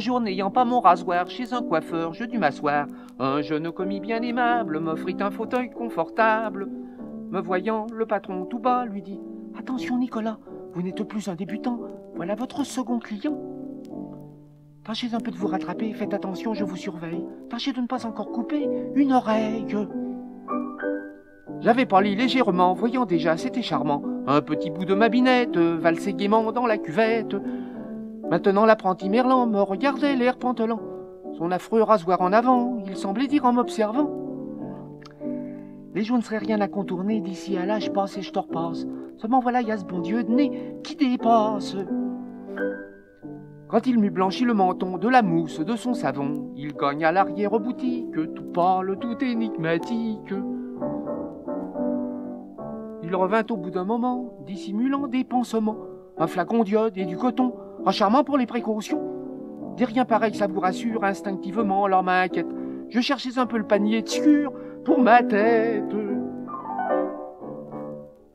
Un jour, n'ayant pas mon rasoir, chez un coiffeur, je dus m'asseoir. Un jeune commis bien aimable m'offrit un fauteuil confortable. Me voyant, le patron tout bas lui dit: « Attention Nicolas, vous n'êtes plus un débutant, voilà votre second client. Tâchez un peu de vous rattraper, faites attention, je vous surveille. Tâchez de ne pas encore couper une oreille. » J'avais pâli légèrement, voyant déjà, c'était charmant. Un petit bout de ma binette valsait gaiement dans la cuvette. Maintenant l'apprenti Merlan me regardait l'air pantelant. Son affreux rasoir en avant, il semblait dire en m'observant: « Les jours ne seraient rien à contourner, d'ici à là je passe et je te repasse. Seulement voilà, y a ce bon Dieu de nez qui dépasse. » Quand il m'eut blanchi le menton de la mousse de son savon, il cogne à l'arrière-boutique, tout pâle, tout énigmatique. Il revint au bout d'un moment, dissimulant des pansements, un flacon d'iode et du coton, un charmant pour les précautions. Des rien pareil, ça vous rassure, instinctivement, alors m'inquiète. Je cherchais un peu le panier de sucre pour ma tête.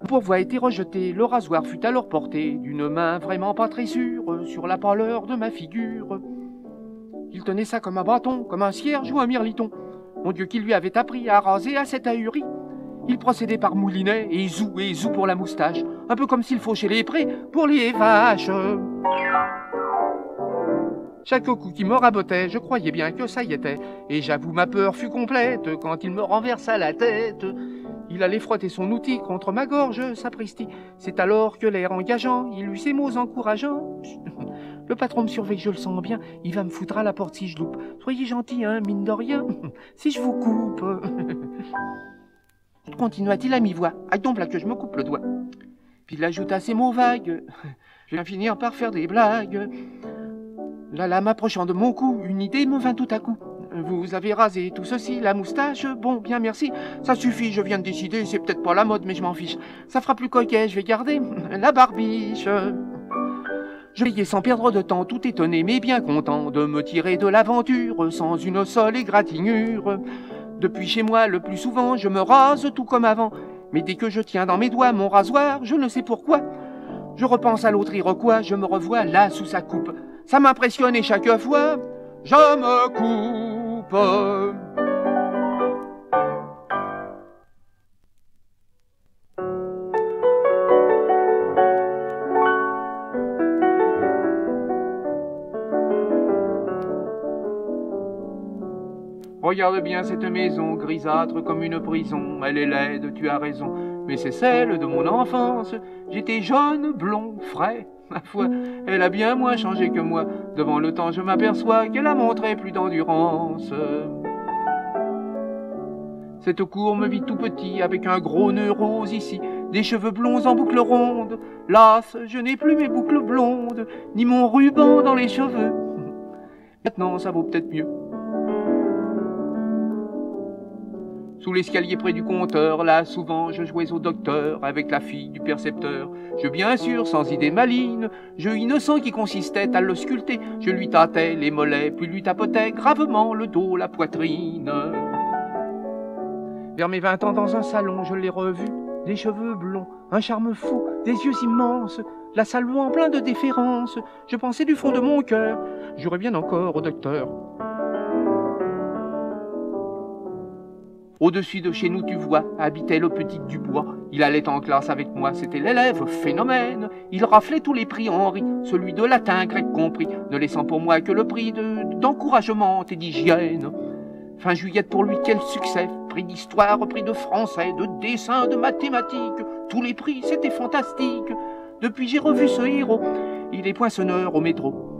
Le pourvoi était rejeté, le rasoir fut alors porté d'une main vraiment pas très sûre sur la pâleur de ma figure. Il tenait ça comme un bâton, comme un cierge ou un mirliton. Mon Dieu, qui lui avait appris à raser à cette ahurie. Il procédait par moulinet et zou pour la moustache, un peu comme s'il fauchait les prés pour les vaches. Chaque coup qui me rabotait, je croyais bien que ça y était, et j'avoue ma peur fut complète quand il me renversa la tête. Il allait frotter son outil contre ma gorge, sapristi. C'est alors que l'air engageant, il eut ces mots encourageants. Le patron me surveille, je le sens bien, il va me foutre à la porte si je loupe. Soyez gentil, hein, mine de rien, si je vous coupe. Continua-t-il à mi-voix, aïe donc là que je me coupe le doigt. Puis il ajouta ces mots vagues, je viens finir par faire des blagues. Là, m'approchant de mon cou, une idée me vint tout à coup. Vous avez rasé tout ceci, la moustache, bon, bien merci, ça suffit, je viens de décider, c'est peut-être pas la mode, mais je m'en fiche. Ça fera plus coquet, je vais garder la barbiche. Je veillais sans perdre de temps, tout étonné, mais bien content de me tirer de l'aventure, sans une seule égratignure. Depuis chez moi, le plus souvent, je me rase tout comme avant, mais dès que je tiens dans mes doigts mon rasoir, je ne sais pourquoi. Je repense à l'autre Iroquois, je me revois là sous sa coupe. Ça m'impressionne et chaque fois, je me coupe. Regarde bien cette maison, grisâtre comme une prison. Elle est laide, tu as raison, mais c'est celle de mon enfance. J'étais jeune, blond, frais. Ma foi, elle a bien moins changé que moi. Devant le temps, je m'aperçois qu'elle a montré plus d'endurance. Cette cour me vit tout petit, avec un gros nœud rose ici, des cheveux blonds en boucles rondes. Las, je n'ai plus mes boucles blondes, ni mon ruban dans les cheveux. Maintenant, ça vaut peut-être mieux. Sous l'escalier près du compteur, là souvent je jouais au docteur avec la fille du percepteur. Je bien sûr, sans idée maligne, jeu innocent qui consistait à le sculpter. Je lui tâtais les mollets, puis lui tapotais gravement le dos, la poitrine. Vers mes 20 ans dans un salon, je l'ai revu, des cheveux blonds, un charme fou, des yeux immenses, la saluant plein de déférence. Je pensais du fond de mon cœur, j'aurais bien encore au docteur. Au-dessus de chez nous, tu vois, habitait le petit Dubois. Il allait en classe avec moi, c'était l'élève phénomène. Il raflait tous les prix Henri, celui de latin, grec compris, ne laissant pour moi que le prix d'encouragement et d'hygiène. Fin juillet pour lui, quel succès! Prix d'histoire, prix de français, de dessin, de mathématiques. Tous les prix, c'était fantastique. Depuis j'ai revu ce héros, il est poinçonneur au métro.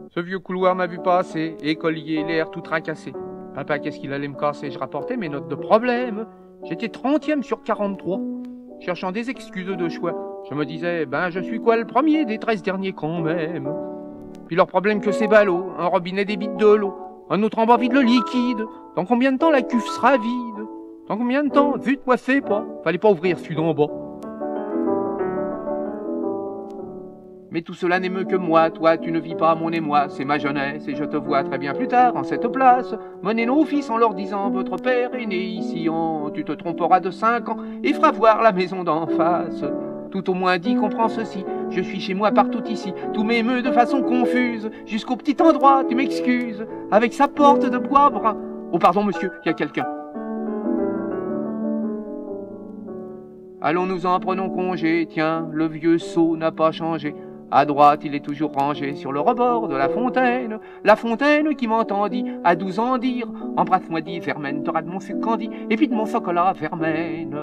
Ce vieux couloir m'a vu passer, écolier, l'air tout tracassé. Papa, qu'est-ce qu'il allait me casser? Je rapportais mes notes de problème. J'étais 30e sur 43, cherchant des excuses de choix. Je me disais, ben je suis quoi le premier des 13 derniers quand même. Puis leur problème que c'est ballot, un robinet débite de l'eau, un autre en bas vide le liquide. Dans combien de temps la cuve sera vide? Dans combien de temps? Vite, moi fais pas. Fallait pas ouvrir celui d'en bas. Mais tout cela n'émeut que moi, toi tu ne vis pas mon émoi, c'est ma jeunesse et je te vois très bien plus tard en cette place, mener nos fils en leur disant votre père est né ici en, tu te tromperas de 5 ans et feras voir la maison d'en face. Tout au moins dit comprends ceci, Je suis chez moi partout ici, tout m'émeut de façon confuse. Jusqu'au petit endroit, tu m'excuses, avec sa porte de bois brun. Oh pardon monsieur, il y a quelqu'un. Allons, nous en prenons congé, tiens, le vieux seau n'a pas changé. À droite, il est toujours rangé sur le rebord de la fontaine qui m'entendit à 12 ans dire « Embrasse-moi dit, Vermaine, t'auras de mon sucre candi, et puis de mon chocolat, Vermaine. »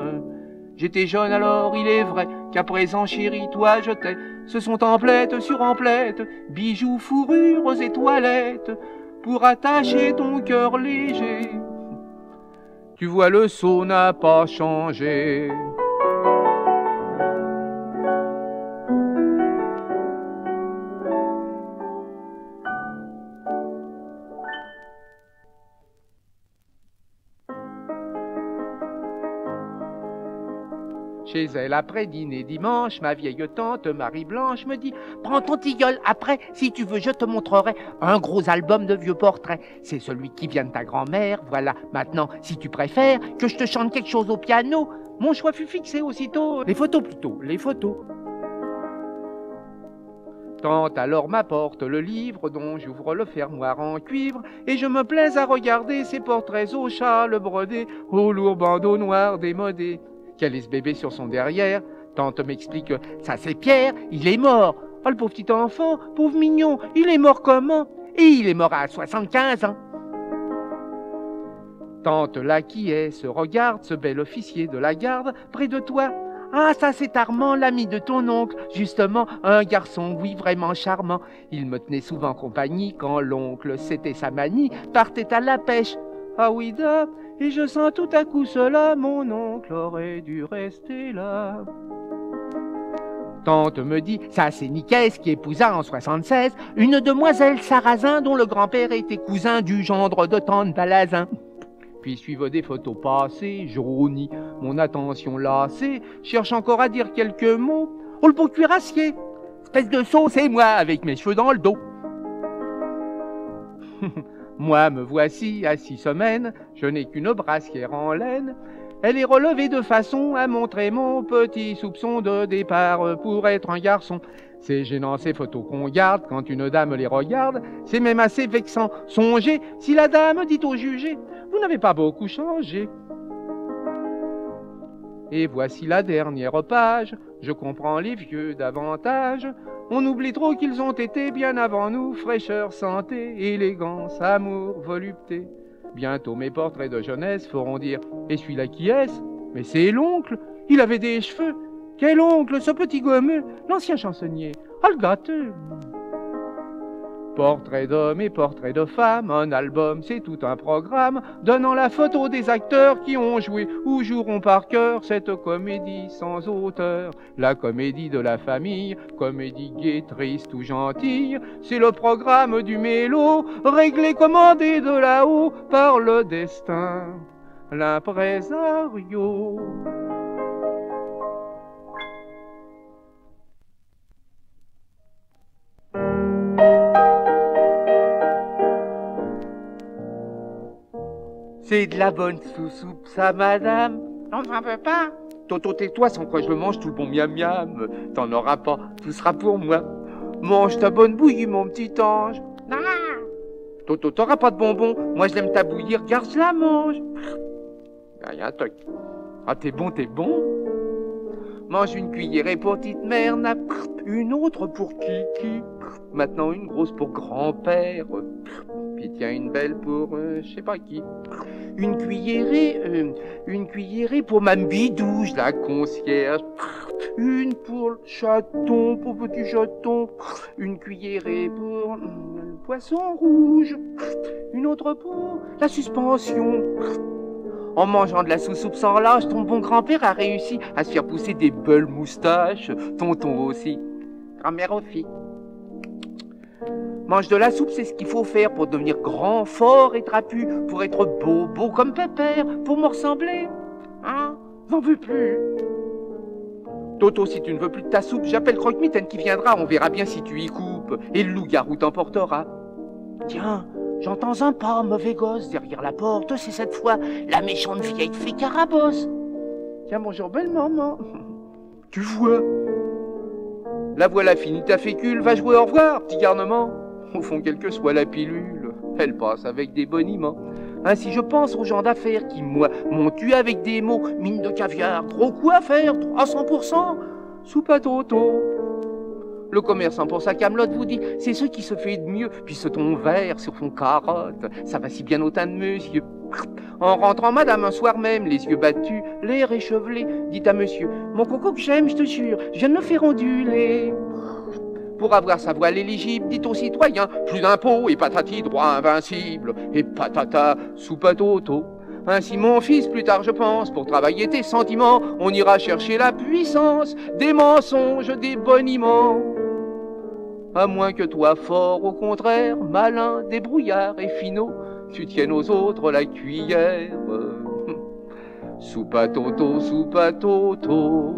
J'étais jeune alors, il est vrai, qu'à présent, chérie, toi je t'ai. Ce sont emplettes sur emplettes, bijoux, fourrures et toilettes, pour attacher ton cœur léger. Tu vois, le seau n'a pas changé. Chez elle, après dîner dimanche, ma vieille tante Marie-Blanche me dit « Prends ton tilleul, après, si tu veux, je te montrerai un gros album de vieux portraits. C'est celui qui vient de ta grand-mère, voilà. Maintenant, si tu préfères que je te chante quelque chose au piano, mon choix fut fixé aussitôt. Les photos plutôt, les photos. » Tante alors m'apporte le livre dont j'ouvre le fermoir en cuivre et je me plais à regarder ces portraits au châle brodé, au lourd bandeau noir démodé. Quel est ce bébé sur son derrière? Tante m'explique que ça c'est Pierre, il est mort. Oh le pauvre petit enfant, pauvre mignon, il est mort comment? Et il est mort à 75 ans. Tante là qui est, se regarde, ce bel officier de la garde, près de toi. Ah ça c'est Armand, l'ami de ton oncle, justement un garçon, oui vraiment charmant. Il me tenait souvent compagnie quand l'oncle, c'était sa manie, partait à la pêche. Ah oui da, et je sens tout à coup cela, mon oncle aurait dû rester là. Tante me dit, ça c'est Nicaise qui épousa en 76 une demoiselle Sarrazin dont le grand-père était cousin du gendre de tante Balazin. Puis suivent des photos passées, jaunies, mon attention lassée, cherche encore à dire quelques mots. Oh le beau cuirassier, espèce de sot, c'est moi avec mes cheveux dans le dos. Moi me voici à 6 semaines, je n'ai qu'une brassière en laine. Elle est relevée de façon à montrer mon petit soupçon de départ pour être un garçon. C'est gênant ces photos qu'on garde quand une dame les regarde, c'est même assez vexant. Songez, si la dame dit au jugé, vous n'avez pas beaucoup changé. Et voici la dernière page, je comprends les vieux davantage. On oublie trop qu'ils ont été bien avant nous, fraîcheur, santé, élégance, amour, volupté. Bientôt mes portraits de jeunesse feront dire « Et celui-là qui est-ce? Mais c'est l'oncle, il avait des cheveux. Quel oncle, ce petit gommeux, l'ancien chansonnier, ah le gâteux !» Portrait d'hommes et portrait de femmes, un album, c'est tout un programme, donnant la photo des acteurs qui ont joué ou joueront par cœur cette comédie sans auteur. La comédie de la famille, comédie gaie, triste ou gentille, c'est le programme du mélo, réglé, commandé de là-haut par le destin, l'impresario. C'est de la bonne sous-soupe, ça, madame. On n'en veut pas. Toto, tais-toi, sans quoi je le mange tout le bon miam-miam. T'en auras pas, tout sera pour moi. Mange ta bonne bouillie, mon petit ange. Non. Toto, t'auras pas de bonbons. Moi, je l'aime ta bouillie, regarde, je la mange. Y a un truc. Ah, t'es bon, t'es bon. Mange une cuillerée pour petite mère, une autre pour Kiki. Maintenant, une grosse pour grand-père. Puis tiens, une belle pour je sais pas qui. Une cuillerée pour Mme Bidouche, la concierge. Une pour le chaton, pour petit chaton. Une cuillerée pour le poisson rouge. Une autre pour la suspension. En mangeant de la sous-soupe sans relâche, ton bon grand-père a réussi à se faire pousser des belles moustaches. Tonton aussi. Grand-mère aussi. Mange de la soupe, c'est ce qu'il faut faire pour devenir grand, fort et trapu, pour être beau, beau comme Pépère, pour me ressembler. Hein? J'en veux plus. Toto, si tu ne veux plus de ta soupe, j'appelle Croque-Mitaine qui viendra, on verra bien si tu y coupes, et le loup-garou t'emportera. Tiens, j'entends un pas, mauvais gosse, derrière la porte, c'est cette fois la méchante vieille fée Carabosse. Tiens, bonjour belle maman. Tu vois? La voilà finie ta fécule, va jouer au revoir, petit garnement. Au fond, quelle que soit la pilule, elle passe avec des boniments. Ainsi je pense aux gens d'affaires qui, moi, m'ont tué avec des mots. Mine de caviar, gros coup à faire, 300%, soupe à toto. Le commerçant pour sa camelote vous dit, c'est ce qui se fait de mieux. Puis ce ton vert sur son carotte, ça va si bien au teint de monsieur. En rentrant madame un soir même, les yeux battus, l'air échevelé, dit à monsieur, mon coco que j'aime, je te jure, je viens de me faire onduler. Pour avoir sa voile éligible, dit aux citoyens, plus d'impôts et patati, droit invincible, et patata, soupe à toto. Ainsi mon fils, plus tard je pense, pour travailler tes sentiments, on ira chercher la puissance des mensonges, des boniments. À moins que toi, fort au contraire, malin, débrouillard et finot, tu tiennes aux autres la cuillère. Soupe à toto, soupe à toto.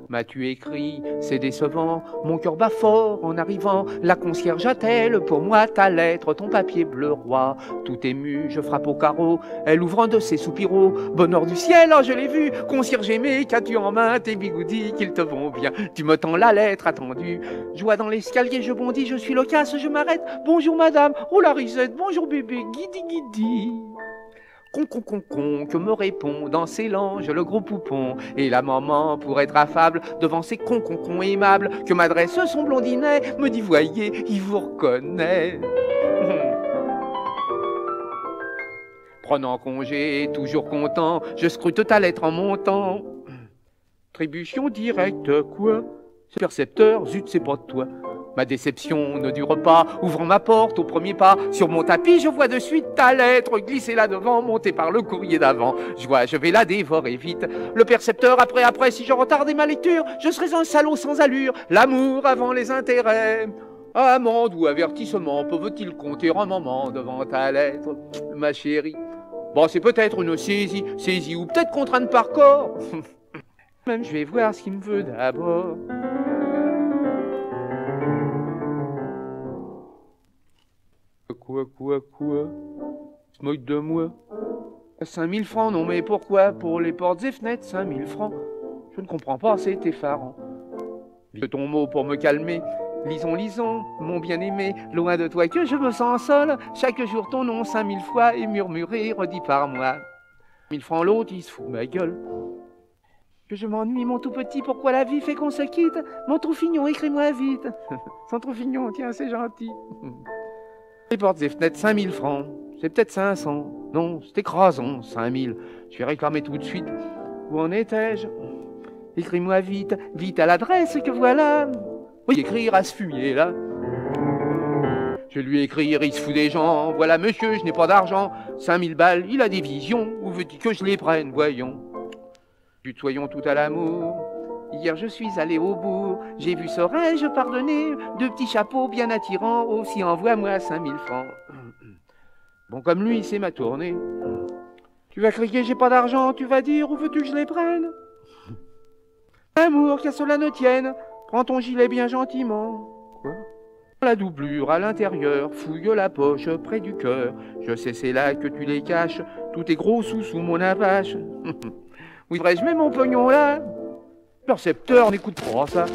M'as-tu écrit, c'est décevant, mon cœur bat fort en arrivant. La concierge attelle pour moi ta lettre, ton papier bleu roi. Tout ému, je frappe au carreau, elle ouvre un de ses soupiraux. Bonheur du ciel, oh je l'ai vu, concierge aimé, qu'as-tu en main, tes bigoudis qu'ils te vont bien. Tu me tends la lettre attendue, joie dans l'escalier, je bondis, je suis loquace, je m'arrête. Bonjour madame, oh la risette, bonjour bébé, guidi guidi. Con, que me répond dans ses langes le gros poupon. Et la maman, pour être affable, devant ses con aimables, que m'adresse son blondinet, me dit voyez, il vous reconnaît. Prenant congé, toujours content, je scrute ta lettre en montant. Trébution directe, quoi? Ce percepteur, zut, c'est pas de toi. Ma déception ne dure pas, ouvrant ma porte au premier pas. Sur mon tapis, je vois de suite ta lettre glisser là devant, montée par le courrier d'avant. Je vais la dévorer vite. Le percepteur, après, si je retardais ma lecture, je serais un salaud sans allure. L'amour avant les intérêts. Amende ou avertissement, peuvent-ils compter un moment devant ta lettre, ma chérie? Bon, c'est peut-être une saisie ou peut-être contrainte par corps. Même je vais voir ce qu'il me veut d'abord. Quoi se moque de moi. 5000 francs, non mais pourquoi? Pour les portes et fenêtres, 5000 francs. Je ne comprends pas, c'est effarant. De ton mot pour me calmer. Lisons, mon bien-aimé, loin de toi que je me sens seul. Chaque jour ton nom 5000 fois est murmuré, redit par moi. 1000 francs l'autre, il se fout ma gueule. Que je m'ennuie, mon tout petit, pourquoi la vie fait qu'on se quitte? Mon Trouffignon, écris-moi vite. Sans Trouffignon, tiens, c'est gentil. Les portes et fenêtres, 5000 francs. C'est peut-être 500. Non, c'est écrasant, 5000. Je vais réclamer tout de suite. Où en étais-je? Écris-moi vite, vite à l'adresse que voilà. Oui, écrire à ce fumier-là. Je lui écrire, il se fout des gens. Voilà, monsieur, je n'ai pas d'argent. 5000 balles, il a des visions. Où veux-tu que je les prenne, voyons? Tutoyons tout à l'amour. Hier je suis allé au bourg, j'ai vu saurais-je pardonner, deux petits chapeaux bien attirants, aussi envoie-moi 5000 francs. Bon comme lui, c'est ma tournée. Tu vas crier, j'ai pas d'argent, tu vas dire, où veux-tu que je les prenne? Amour, qu'à cela ne tienne, prends ton gilet bien gentiment. Quoi? La doublure à l'intérieur, fouille la poche près du cœur, je sais c'est là que tu les caches, tous tes gros sous mon avache. Oui, devrais-je mettre mon pognon là? Percepteur, n'écoute pas ça.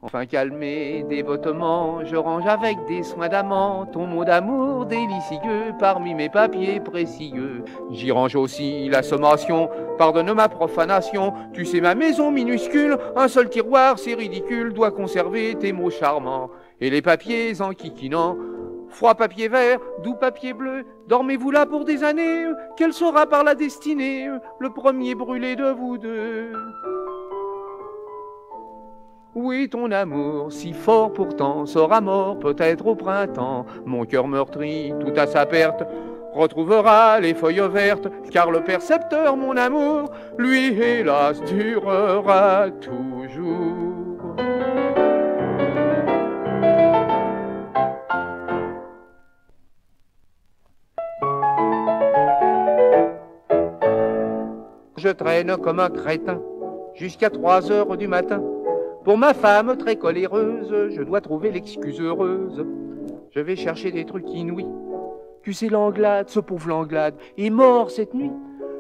Enfin calmé, dévotement, je range avec des soins d'amant ton mot d'amour délicieux parmi mes papiers précieux. J'y range aussi la sommation, pardonne ma profanation. Tu sais ma maison minuscule, un seul tiroir, c'est ridicule, doit conserver tes mots charmants. Et les papiers enquiquinants, froid papier vert, doux papier bleu, dormez-vous là pour des années? Quel sera par la destinée le premier brûlé de vous deux? Oui, ton amour, si fort pourtant, sera mort peut-être au printemps. Mon cœur meurtri, tout à sa perte, retrouvera les feuilles vertes, car le percepteur, mon amour, lui, hélas, durera toujours. Je traîne comme un crétin jusqu'à 3 heures du matin. Pour ma femme très coléreuse, je dois trouver l'excuse heureuse. Je vais chercher des trucs inouïs. Tu sais, Langlade, ce pauvre Langlade, est mort cette nuit.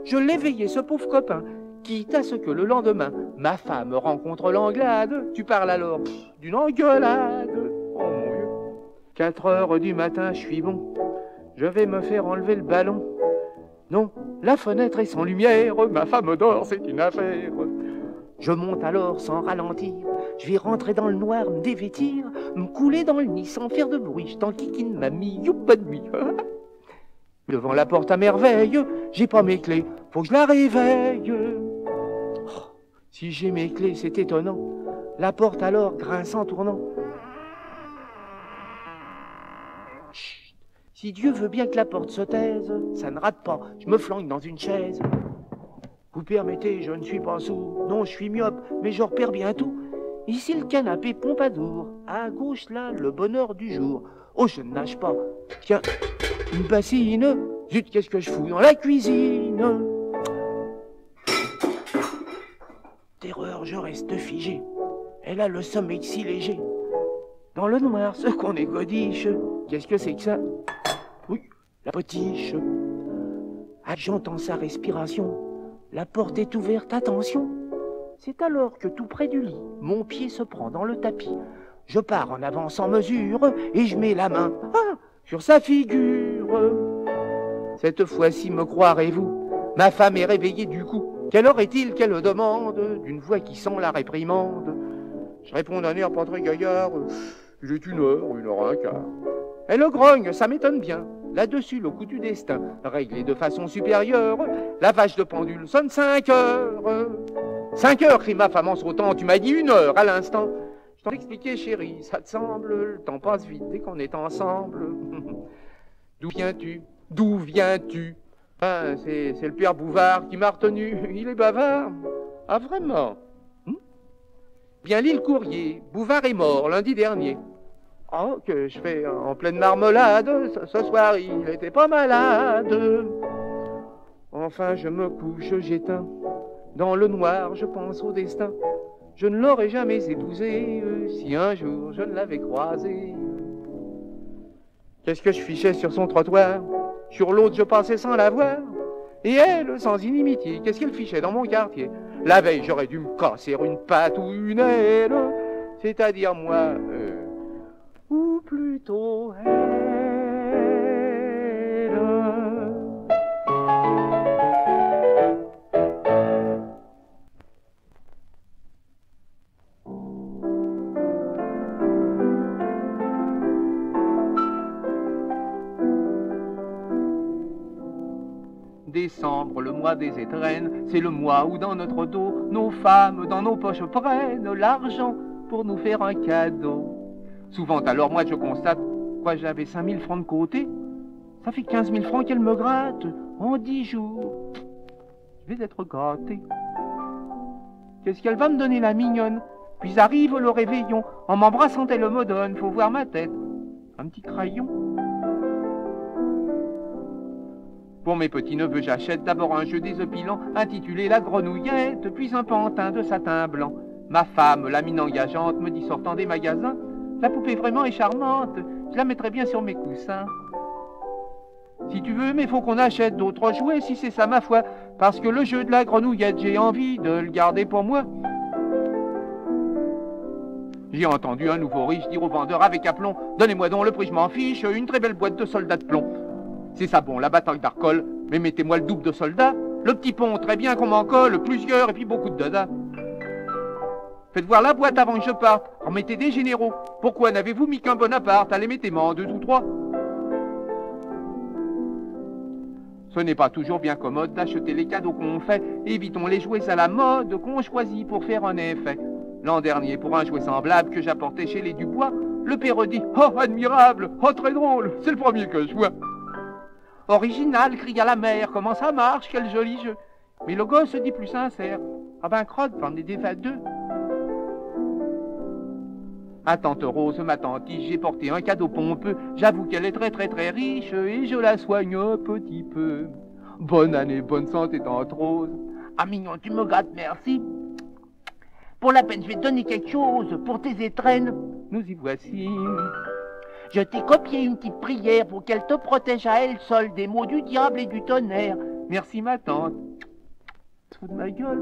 Je l'ai veillé, ce pauvre copain, quitte à ce que le lendemain, ma femme rencontre Langlade. Tu parles alors d'une engueulade. Oh mon Dieu. 4 heures du matin, je suis bon. Je vais me faire enlever le ballon. Non, la fenêtre est sans lumière, ma femme dort, c'est une affaire. Je monte alors sans ralentir, je vais rentrer dans le noir, me dévêtir, me couler dans le lit sans faire de bruit, je t'enquiquine mamie, you, bonne nuit. Devant la porte à merveille, j'ai pas mes clés, faut que je la réveille. Oh, si j'ai mes clés, c'est étonnant, la porte alors grince en tournant. Chut. Si Dieu veut bien que la porte se taise, ça ne rate pas, je me flanque dans une chaise. Vous permettez, je ne suis pas sourd, non je suis myope, mais je repère bien tout. Ici le canapé Pompadour, à gauche là le bonheur du jour. Oh je ne nage pas, tiens, une bassine, zut qu'est-ce que je fous dans la cuisine. Terreur, je reste figé, elle a le sommeil si léger. Dans le noir, ce qu'on est godiche, qu'est-ce que c'est que ça? Oui, la potiche. Ah, j'entends sa respiration. La porte est ouverte, attention. C'est alors que tout près du lit, mon pied se prend dans le tapis. Je pars en avant sans mesure et je mets la main sur sa figure. Cette fois-ci, me croirez-vous, ma femme est réveillée du coup. Quelle heure est-il qu'elle demande d'une voix qui sent la réprimande? Je réponds d'un air pas très gaillard. Il est 1 heure, 1h15. Elle grogne, ça m'étonne bien. Là-dessus, le coup du destin, réglé de façon supérieure, la vache de pendule sonne 5 heures. 5 heures, crie ma femme en sautant, tu m'as dit 1 heure à l'instant. Je t'en expliquais, chérie, ça te semble, le temps passe vite dès qu'on est ensemble. D'où viens-tu? D'où viens-tu? Ah, c'est le père Bouvard qui m'a retenu, il est bavard. Ah, vraiment? Bien lis le courrier, Bouvard est mort lundi dernier. Oh, que je fais en pleine marmelade, ce soir il était pas malade. Enfin je me couche, j'éteins, dans le noir je pense au destin. Je ne l'aurais jamais épousé si un jour je ne l'avais croisé. Qu'est-ce que je fichais sur son trottoir? Sur l'autre je passais sans la voir. Et elle, sans inimitié, qu'est-ce qu'elle fichait dans mon quartier? La veille j'aurais dû me casser une patte ou une aile, c'est-à-dire moi... ou plutôt elle. Décembre, le mois des étrennes, c'est le mois où dans notre dos, nos femmes dans nos poches prennent l'argent pour nous faire un cadeau. Souvent, alors, moi, je constate, quoi, j'avais 5000 francs de côté. Ça fait 15 000 francs qu'elle me gratte en 10 jours. Je vais être gâté. Qu'est-ce qu'elle va me donner, la mignonne? Puis arrive le réveillon. En m'embrassant, elle me donne, faut voir ma tête, un petit crayon. Pour mes petits-neveux, j'achète d'abord un jeu désopilant intitulé La Grenouillette, puis un pantin de satin blanc. Ma femme, la mine engageante, me dit sortant des magasins, la poupée vraiment est charmante, je la mettrai bien sur mes coussins. Si tu veux, mais faut qu'on achète d'autres jouets, si c'est ça ma foi, parce que le jeu de la grenouillette, j'ai envie de le garder pour moi. J'ai entendu un nouveau riche dire au vendeur avec aplomb, donnez-moi donc le prix, je m'en fiche, une très belle boîte de soldats de plomb. C'est ça bon, la bataille d'Arcole, mais mettez-moi le double de soldats, le petit pont, très bien qu'on m'en colle, plusieurs et puis beaucoup de dada. Faites voir la boîte avant que je parte. Remettez des généraux. Pourquoi n'avez-vous mis qu'un Bonaparte? Allez, mettez-moi en 2 ou 3. Ce n'est pas toujours bien commode d'acheter les cadeaux qu'on fait. Évitons les jouets à la mode qu'on choisit pour faire un effet. L'an dernier, pour un jouet semblable que j'apportais chez les Dubois, le père dit « Oh, admirable! Oh, très drôle! C'est le premier que je vois !» Original, cria la mère. Comment ça marche? Quel joli jeu! Mais le gosse dit plus sincère. Ah ben, crotte, j'en ai déjà 2. À tante Rose, ma tante, j'ai porté un cadeau pompeux. J'avoue qu'elle est très riche et je la soigne un petit peu. Bonne année, bonne santé, tante Rose. Ah mignon, tu me gâtes, merci. Pour la peine, je vais te donner quelque chose pour tes étrennes. Nous y voici. Je t'ai copié une petite prière pour qu'elle te protège à elle seule des maux du diable et du tonnerre. Merci ma tante. Tu te fous de ma gueule?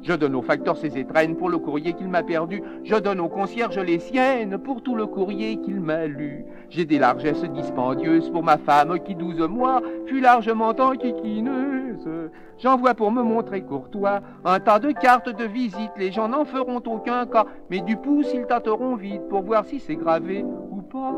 Je donne au facteur ses étrennes pour le courrier qu'il m'a perdu. Je donne au concierge les siennes pour tout le courrier qu'il m'a lu. J'ai des largesses dispendieuses pour ma femme qui 12 mois fut largement enquiquineuse. J'envoie pour me montrer courtois un tas de cartes de visite. Les gens n'en feront aucun cas, mais du pouce ils tâteront vite pour voir si c'est gravé ou pas.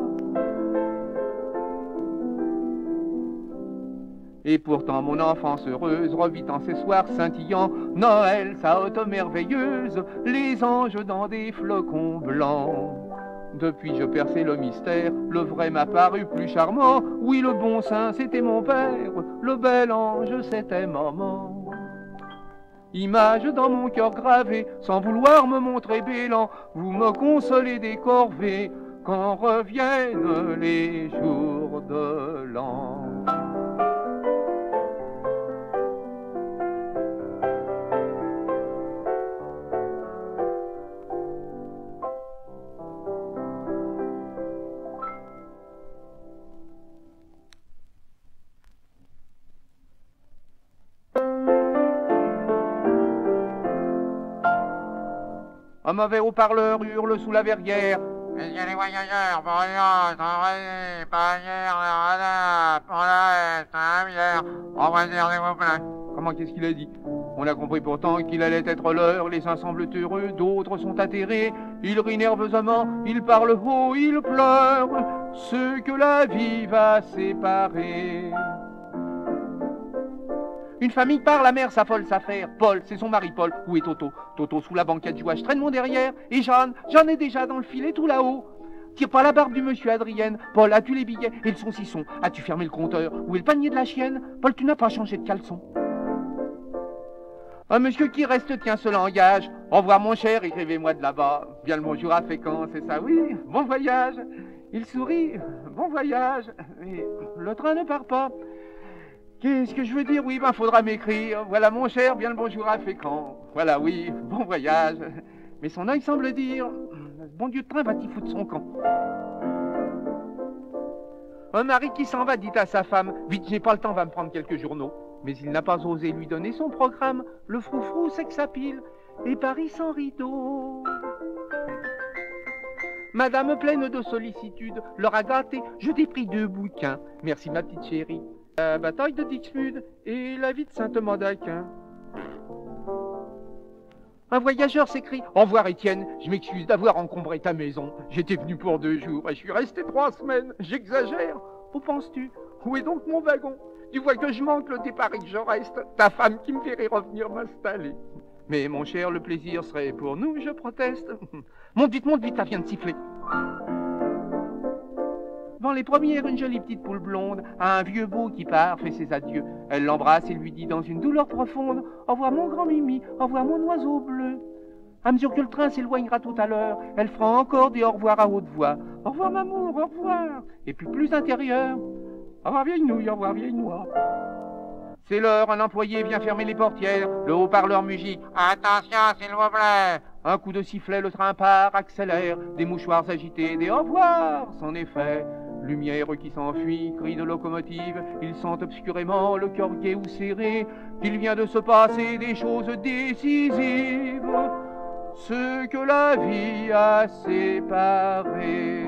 Et pourtant mon enfance heureuse revit en ces soirs scintillants. Noël, sa haute merveilleuse, les anges dans des flocons blancs. Depuis je perçais le mystère, le vrai m'a paru plus charmant. Oui, le bon saint c'était mon père, le bel ange c'était maman. Image dans mon cœur gravée, sans vouloir me montrer bélant, vous me consolez des corvées quand reviennent les jours de l'an. Un mauvais haut-parleur hurle sous la verrière. Il y a les voyageurs, voyants, travailler, panière, la radar, polaire, saint-bière, on va dire s'il vous plaît. Comment qu'est-ce qu'il a dit? On a compris pourtant qu'il allait être l'heure. Les uns semblent heureux, d'autres sont atterrés. Ils rient nerveusement, ils parlent haut, ils pleurent. Ceux que la vie va séparer. Une famille part, la mère s'affole s'affaire. Paul, c'est son mari Paul. Où est Toto? Toto sous la banquette joie, je traîne mon derrière. Et Jeanne, j'en ai déjà dans le filet tout là-haut. Tire pas la barbe du monsieur Adrienne. Paul, as-tu les billets et le saucisson? As-tu fermé le compteur? Où est le panier de la chienne? Paul, tu n'as pas changé de caleçon. Un monsieur qui reste tient ce langage. Au revoir mon cher, écrivez-moi de là-bas. Bien le bonjour à Fécamp, c'est ça, oui. Bon voyage. Il sourit. Bon voyage. Et le train ne part pas. Qu'est-ce que je veux dire? Oui, ben faudra m'écrire. Voilà mon cher, bien le bonjour à Fécamp. Voilà, oui, bon voyage. Mais son œil semble dire, bon Dieu de train va-t-il foutre son camp? Un mari qui s'en va dit à sa femme, vite, je n'ai pas le temps, va me prendre quelques journaux. Mais il n'a pas osé lui donner son programme. Le froufrou s'exapile et Paris sans rideau. Madame pleine de sollicitude leur a gâté, je t'ai pris 2 bouquins. Merci ma petite chérie. La bataille de Dixmude et la vie de Saint-Thomas-d'Aquin. Un voyageur s'écrie, au revoir Étienne, je m'excuse d'avoir encombré ta maison. J'étais venu pour 2 jours et je suis resté 3 semaines. J'exagère. Où penses-tu? Où est donc mon wagon? Tu vois que je manque le départ et que je reste. Ta femme qui me verrait revenir m'installer. Mais mon cher, le plaisir serait pour nous, je proteste. Monte vite, ça vient de siffler. Devant les premières, une jolie petite poule blonde a un vieux beau qui part, fait ses adieux. Elle l'embrasse et lui dit dans une douleur profonde, au revoir mon grand Mimi, au revoir mon oiseau bleu. À mesure que le train s'éloignera tout à l'heure, elle fera encore des au revoir à haute voix. Au revoir m'amour, au revoir. Et puis plus intérieur, au revoir vieille nouille, au revoir vieille noix. C'est l'heure, un employé vient fermer les portières, le haut-parleur mugit. Attention s'il vous plaît. Un coup de sifflet, le train part, accélère, des mouchoirs agités, des au revoir, c'en est fait. Lumière qui s'enfuit, cri de locomotive, ils sentent obscurément le cœur gai ou serré, qu'il vient de se passer des choses décisives, ce que la vie a séparé.